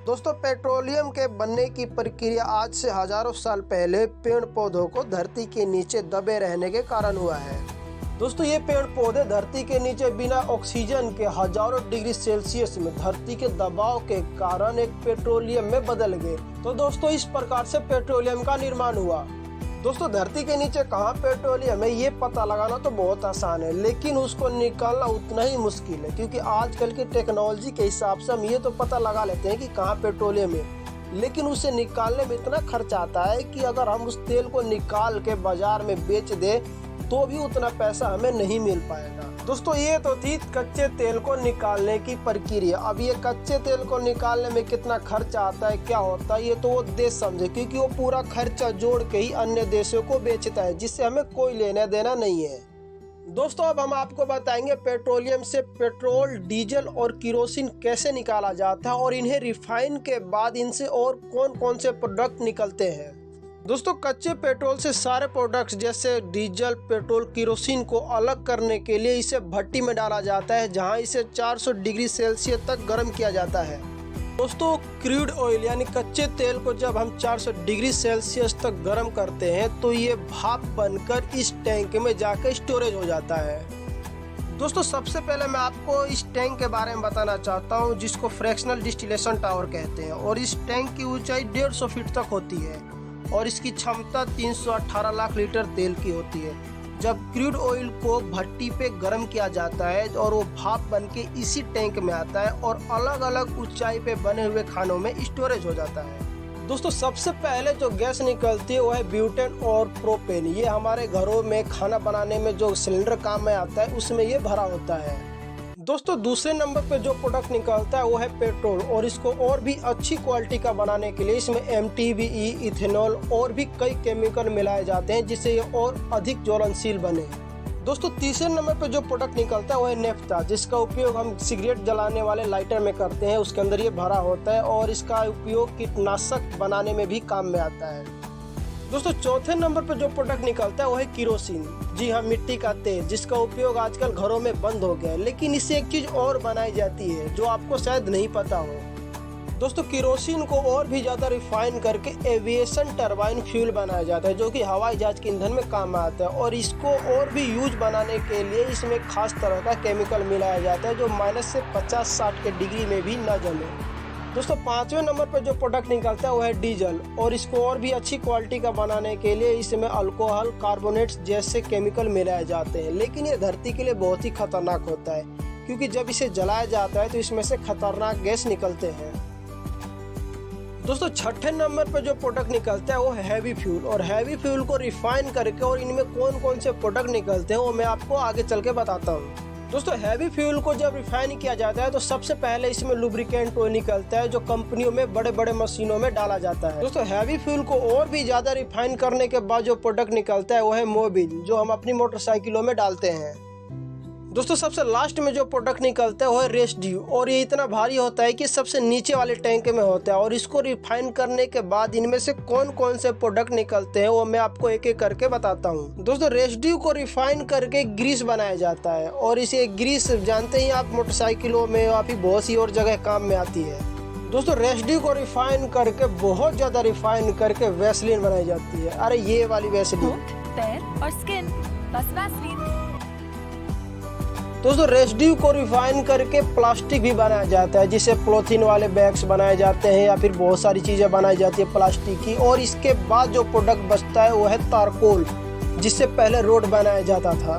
दोस्तों, पेट्रोलियम के बनने की प्रक्रिया आज से हजारों साल पहले पेड़ पौधों को धरती के नीचे दबे रहने के कारण हुआ है। दोस्तों, ये पेड़ पौधे धरती के नीचे बिना ऑक्सीजन के हजारों डिग्री सेल्सियस में धरती के दबाव के कारण एक पेट्रोलियम में बदल गए। तो दोस्तों, इस प्रकार से पेट्रोलियम का निर्माण हुआ। दोस्तों, धरती के नीचे कहाँ पेट्रोलियम है ये पता लगाना तो बहुत आसान है, लेकिन उसको निकालना उतना ही मुश्किल है, क्योंकि आजकल की टेक्नोलॉजी के हिसाब से हम ये तो पता लगा लेते हैं कि कहाँ पेट्रोलियम है, लेकिन उसे निकालने में इतना खर्च आता है कि अगर हम उस तेल को निकाल के बाजार में बेच दे तो भी उतना पैसा हमें नहीं मिल पाएगा। दोस्तों, ये तो थी कच्चे तेल को निकालने की प्रक्रिया। अब ये कच्चे तेल को निकालने में कितना खर्चा आता है, क्या होता है, ये तो वो देश समझे, क्योंकि वो पूरा खर्चा जोड़ के ही अन्य देशों को बेचता है, जिससे हमें कोई लेना देना नहीं है। दोस्तों, अब हम आपको बताएंगे पेट्रोलियम से पेट्रोल, डीजल और केरोसिन कैसे निकाला जाता है और इन्हें रिफाइन के बाद इनसे और कौन कौन से प्रोडक्ट निकलते हैं। दोस्तों, कच्चे पेट्रोल से सारे प्रोडक्ट्स जैसे डीजल, पेट्रोल, केरोसिन को अलग करने के लिए इसे भट्टी में डाला जाता है, जहां इसे 400 डिग्री सेल्सियस तक गर्म किया जाता है। दोस्तों, क्रूड ऑयल यानी कच्चे तेल को जब हम 400 डिग्री सेल्सियस तक गर्म करते हैं तो ये भाप बनकर इस टैंक में जाकर स्टोरेज हो जाता है। दोस्तों, सबसे पहले मैं आपको इस टैंक के बारे में बताना चाहता हूँ, जिसको फ्रैक्शनल डिस्टिलेशन टावर कहते हैं, और इस टैंक की ऊंचाई 150 फीट तक होती है और इसकी क्षमता 318 लाख लीटर तेल की होती है। जब क्रूड ऑयल को भट्टी पे गर्म किया जाता है और वो भाप बन के इसी टैंक में आता है और अलग अलग ऊंचाई पे बने हुए खानों में स्टोरेज हो जाता है। दोस्तों, सबसे पहले जो गैस निकलती है वो है ब्यूटेन और प्रोपेन। ये हमारे घरों में खाना बनाने में जो सिलेंडर काम में आता है उसमें ये भरा होता है। दोस्तों, दूसरे नंबर पे जो प्रोडक्ट निकलता है वो है पेट्रोल, और इसको और भी अच्छी क्वालिटी का बनाने के लिए इसमें MTBE, इथेनॉल और भी कई केमिकल मिलाए जाते हैं, जिससे ये और अधिक ज्वलनशील बने। दोस्तों, तीसरे नंबर पे जो प्रोडक्ट निकलता है वो है नेफ्था, जिसका उपयोग हम सिगरेट जलाने वाले लाइटर में करते हैं। उसके अंदर ये भरा होता है और इसका उपयोग कीटनाशक बनाने में भी काम में आता है। दोस्तों, चौथे नंबर पर जो प्रोडक्ट निकलता है वो है केरोसिन। जी हाँ, मिट्टी का तेल, जिसका उपयोग आजकल घरों में बंद हो गया है, लेकिन इससे एक चीज और बनाई जाती है जो आपको शायद नहीं पता हो। दोस्तों, केरोसिन को और भी ज्यादा रिफाइन करके एविएशन टरबाइन फ्यूल बनाया जाता है, जो कि हवाई जहाज के ईंधन में काम आता है, और इसको और भी यूज बनाने के लिए इसमें खास तरह का केमिकल मिलाया जाता है जो माइनस से 50-60 के डिग्री में भी न जमे। दोस्तों, पांचवें नंबर पर जो प्रोडक्ट निकलता है वो है डीजल, और इसको और भी अच्छी क्वालिटी का बनाने के लिए इसमें अल्कोहल, कार्बोनेट्स जैसे केमिकल मिलाए जाते हैं, लेकिन ये धरती के लिए बहुत ही खतरनाक होता है, क्योंकि जब इसे जलाया जाता है तो इसमें से खतरनाक गैस निकलते हैं। दोस्तों, छठे नंबर पर जो प्रोडक्ट निकलता है वो है हैवी फ्यूल, और हैवी फ्यूल को रिफाइन करके और इनमें कौन कौन से प्रोडक्ट निकलते हैं वो मैं आपको आगे चल के बताता हूँ। दोस्तों, हैवी फ्यूल को जब रिफाइन किया जाता है तो सबसे पहले इसमें लुब्रिकेंट ऑयल निकलता है, जो कंपनियों में बड़े बड़े मशीनों में डाला जाता है। दोस्तों, हैवी फ्यूल को और भी ज्यादा रिफाइन करने के बाद जो प्रोडक्ट निकलता है वो है मोबिल, जो हम अपनी मोटरसाइकिलों में डालते हैं। दोस्तों, सबसे लास्ट में जो प्रोडक्ट निकलता है वो है रेसिड्यू, और ये इतना भारी होता है कि सबसे नीचे वाले टैंक में होता है, और इसको रिफाइन करने के बाद इनमें से कौन कौन से प्रोडक्ट निकलते हैं वो मैं आपको एक एक करके बताता हूँ। दोस्तों, रेसिड्यू को रिफाइन करके ग्रीस बनाया जाता है, और इसे ग्रीस जानते ही आप मोटरसाइकिलों में या फिर बहुत सी और जगह काम में आती है। दोस्तों, रेसिड्यू को रिफाइन करके बहुत ज्यादा रिफाइन करके वैसलीन बनाई जाती है। अरे ये वाली वैसलीन, पैर और स्किन, बस वैसलीन। दोस्तों, रेसिड्यू को रिफाइन करके प्लास्टिक भी बनाया जाता है, जिसे पॉलीथीन वाले बैग्स बनाए जाते हैं या फिर बहुत सारी चीजें बनाई जाती है प्लास्टिक की। और इसके बाद जो प्रोडक्ट बचता है वो है तारकोल, जिससे पहले रोड बनाया जाता था।